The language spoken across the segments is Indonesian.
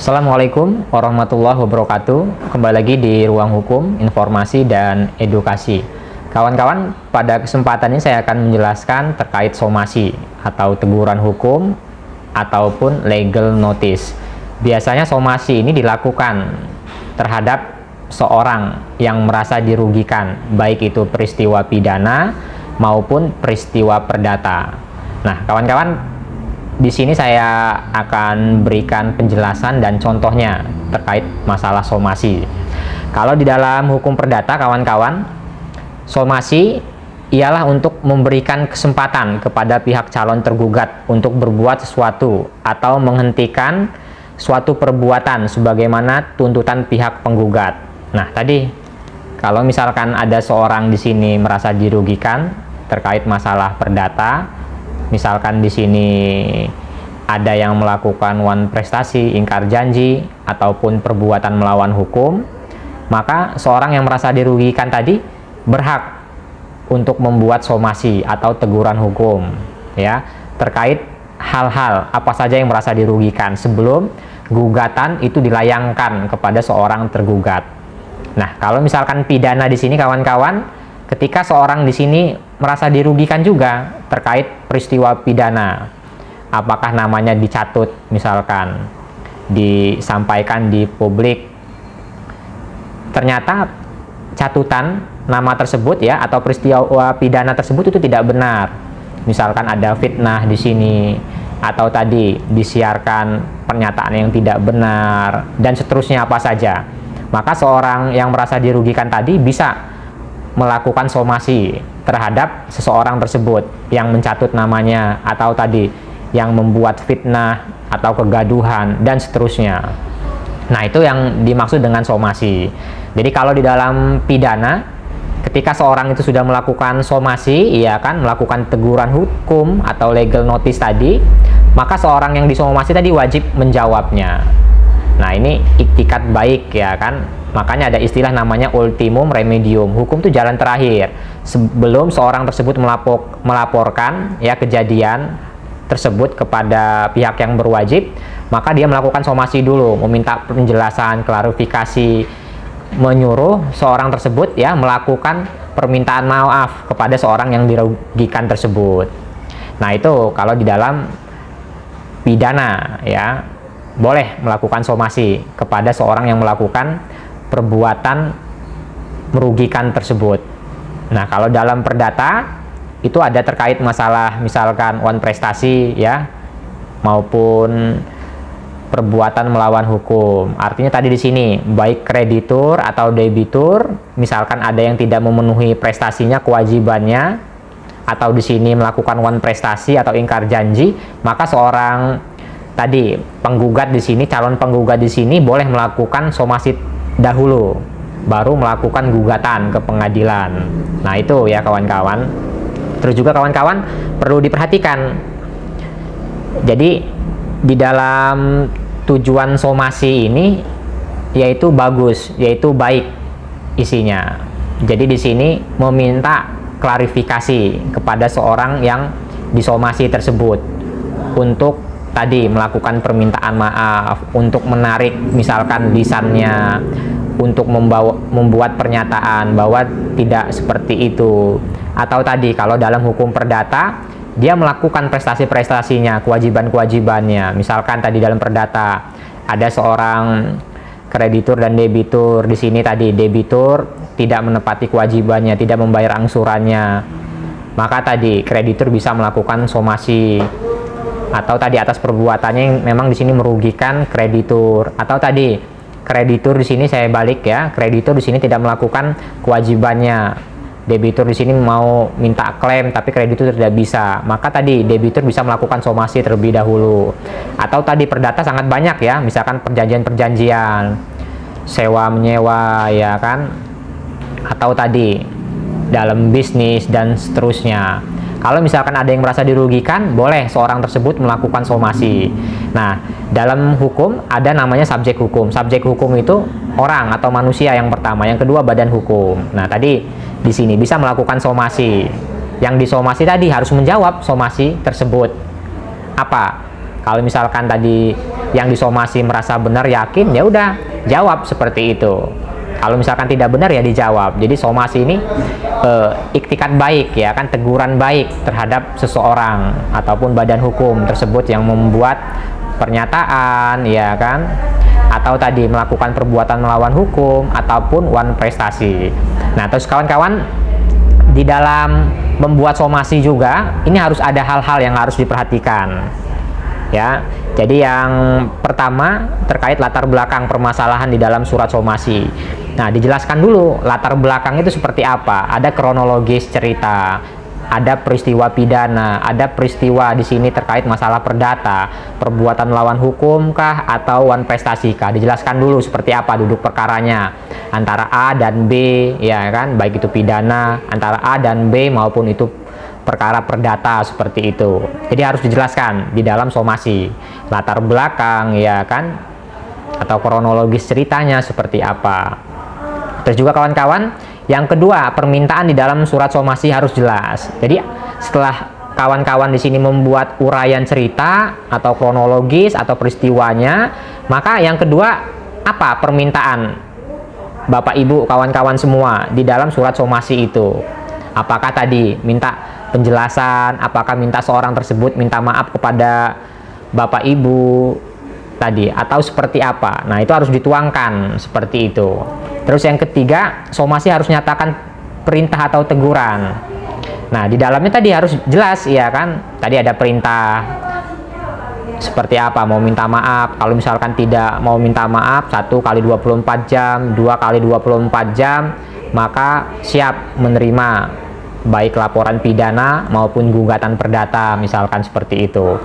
Assalamualaikum warahmatullahi wabarakatuh. Kembali lagi di Ruang Hukum, Informasi, dan Edukasi. Kawan-kawan, pada kesempatan ini saya akan menjelaskan terkait somasi atau teguran hukum ataupun legal notice. Biasanya somasi ini dilakukan terhadap seorang yang merasa dirugikan, baik itu peristiwa pidana maupun peristiwa perdata. Nah, kawan-kawan, di sini saya akan berikan penjelasan dan contohnya terkait masalah somasi. Kalau di dalam hukum perdata, kawan-kawan, somasi ialah untuk memberikan kesempatan kepada pihak calon tergugat untuk berbuat sesuatu atau menghentikan suatu perbuatan sebagaimana tuntutan pihak penggugat. Nah, tadi kalau misalkan ada seorang di sini merasa dirugikan terkait masalah perdata, misalkan di sini ada yang melakukan wan prestasi, ingkar janji, ataupun perbuatan melawan hukum, maka seorang yang merasa dirugikan tadi berhak untuk membuat somasi atau teguran hukum, ya, terkait hal-hal apa saja yang merasa dirugikan sebelum gugatan itu dilayangkan kepada seorang tergugat. Nah, kalau misalkan pidana di sini, kawan-kawan, ketika seorang di sini merasa dirugikan juga terkait peristiwa pidana, apakah namanya dicatut, misalkan disampaikan di publik, ternyata catutan nama tersebut ya atau peristiwa pidana tersebut itu tidak benar, misalkan ada fitnah di sini atau tadi disiarkan pernyataan yang tidak benar dan seterusnya apa saja, maka seorang yang merasa dirugikan tadi bisa melakukan somasi terhadap seseorang tersebut yang mencatut namanya atau tadi yang membuat fitnah atau kegaduhan dan seterusnya. Nah, itu yang dimaksud dengan somasi. Jadi kalau di dalam pidana, ketika seorang itu sudah melakukan somasi, ia kan melakukan teguran hukum atau legal notice tadi, maka seorang yang disomasi tadi wajib menjawabnya. Nah, ini iktikat baik, ya kan, makanya ada istilah namanya ultimum remedium, hukum itu jalan terakhir. Sebelum seorang tersebut melaporkan ya kejadian tersebut kepada pihak yang berwajib, maka dia melakukan somasi dulu, meminta penjelasan, klarifikasi, menyuruh seorang tersebut ya melakukan permintaan maaf kepada seorang yang dirugikan tersebut. Nah, itu kalau di dalam pidana ya boleh melakukan somasi kepada seorang yang melakukan perbuatan merugikan tersebut. Nah, kalau dalam perdata itu ada terkait masalah misalkan wan prestasi ya maupun perbuatan melawan hukum. Artinya tadi di sini baik kreditur atau debitur, misalkan ada yang tidak memenuhi prestasinya, kewajibannya, atau di sini melakukan wan prestasi atau ingkar janji, maka seorang tadi penggugat di sini, calon penggugat di sini boleh melakukan somasi dahulu, baru melakukan gugatan ke pengadilan. Nah, itu ya kawan-kawan. Terus juga kawan-kawan perlu diperhatikan. Jadi di dalam tujuan somasi ini yaitu bagus, yaitu baik isinya. Jadi di sini meminta klarifikasi kepada seorang yang disomasi tersebut untuk tadi melakukan permintaan maaf, untuk menarik misalkan lisannya, untuk membuat pernyataan bahwa tidak seperti itu, atau tadi kalau dalam hukum perdata dia melakukan prestasi-prestasinya, kewajiban-kewajibannya, misalkan tadi dalam perdata ada seorang kreditur dan debitur, di sini tadi debitur tidak menepati kewajibannya, tidak membayar angsurannya, maka tadi kreditur bisa melakukan somasi, atau tadi atas perbuatannya yang memang di sini merugikan kreditur, atau tadi kreditur di sini saya balik ya, kreditur di sini tidak melakukan kewajibannya, debitur di sini mau minta klaim tapi kreditur tidak bisa, maka tadi debitur bisa melakukan somasi terlebih dahulu. Atau tadi perdata sangat banyak ya, misalkan perjanjian-perjanjian sewa menyewa ya kan, atau tadi dalam bisnis dan seterusnya. Kalau misalkan ada yang merasa dirugikan, boleh seorang tersebut melakukan somasi. Nah, dalam hukum ada namanya subjek hukum. Subjek hukum itu orang atau manusia yang pertama, yang kedua badan hukum. Nah, tadi di sini bisa melakukan somasi. Yang disomasi tadi harus menjawab somasi tersebut. Apa? Kalau misalkan tadi yang disomasi merasa benar, yakin, ya udah jawab seperti itu. Kalau misalkan tidak benar ya dijawab. Jadi somasi ini iktikat baik ya kan, teguran baik terhadap seseorang ataupun badan hukum tersebut yang membuat pernyataan ya kan, atau tadi melakukan perbuatan melawan hukum ataupun wan prestasi. Nah, terus kawan-kawan, di dalam membuat somasi juga ini harus ada hal-hal yang harus diperhatikan ya. Jadi yang pertama terkait latar belakang permasalahan di dalam surat somasi. Nah, dijelaskan dulu latar belakang itu seperti apa. Ada kronologis cerita, ada peristiwa pidana, ada peristiwa di sini terkait masalah perdata, perbuatan melawan hukum kah atau wan prestasi kah. Dijelaskan dulu seperti apa duduk perkaranya antara A dan B ya kan, baik itu pidana antara A dan B maupun itu perkara perdata seperti itu. Jadi harus dijelaskan di dalam somasi latar belakang ya kan, atau kronologis ceritanya seperti apa. Terus juga kawan-kawan, yang kedua, permintaan di dalam surat somasi harus jelas. Jadi setelah kawan-kawan di sini membuat uraian cerita atau kronologis atau peristiwanya, maka yang kedua apa permintaan Bapak Ibu kawan-kawan semua di dalam surat somasi itu? Apakah tadi minta penjelasan, apakah minta seorang tersebut minta maaf kepada Bapak Ibu tadi, atau seperti apa? Nah, itu harus dituangkan seperti itu. Terus yang ketiga, somasi harus nyatakan perintah atau teguran. Nah, di dalamnya tadi harus jelas ya kan, tadi ada perintah seperti apa, mau minta maaf. Kalau misalkan tidak mau minta maaf 1 kali 24 jam, 2 kali 24 jam, maka siap menerima baik laporan pidana maupun gugatan perdata, misalkan seperti itu.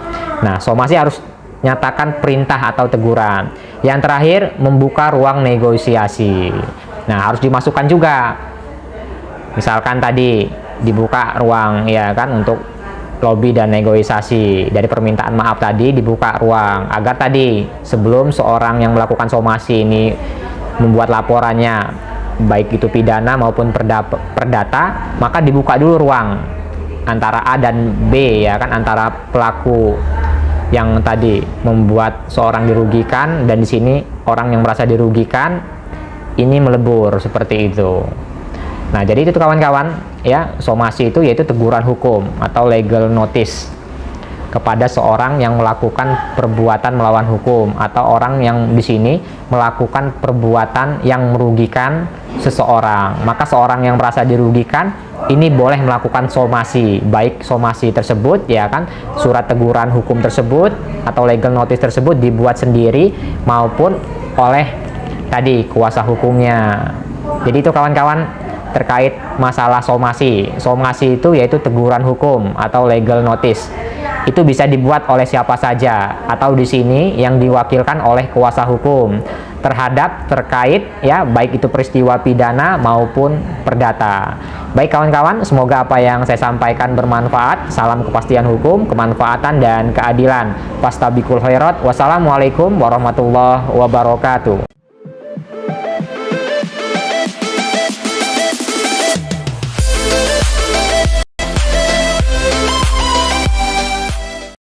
Nah, somasi harus nyatakan perintah atau teguran. Yang terakhir, membuka ruang negosiasi. Nah, harus dimasukkan juga. Misalkan tadi dibuka ruang ya kan untuk lobby dan negosiasi. Dari permintaan maaf tadi dibuka ruang agar tadi sebelum seorang yang melakukan somasi ini membuat laporannya baik itu pidana maupun perdata, maka dibuka dulu ruang antara A dan B ya kan, antara pelaku yang tadi membuat seorang dirugikan dan di sini orang yang merasa dirugikan ini melebur seperti itu. Nah, jadi itu kawan-kawan ya, somasi itu yaitu teguran hukum atau legal notice kepada seorang yang melakukan perbuatan melawan hukum atau orang yang di sini melakukan perbuatan yang merugikan seseorang. Maka seorang yang merasa dirugikan ini boleh melakukan somasi, baik somasi tersebut ya kan, surat teguran hukum tersebut atau legal notice tersebut dibuat sendiri maupun oleh tadi kuasa hukumnya. Jadi itu kawan-kawan terkait masalah somasi. Somasi itu yaitu teguran hukum atau legal notice. Itu bisa dibuat oleh siapa saja atau di sini yang diwakilkan oleh kuasa hukum terhadap terkait ya baik itu peristiwa pidana maupun perdata. Baik kawan-kawan, semoga apa yang saya sampaikan bermanfaat. Salam kepastian hukum, kemanfaatan dan keadilan. Fastabiqul khairat. Wassalamualaikum warahmatullahi wabarakatuh.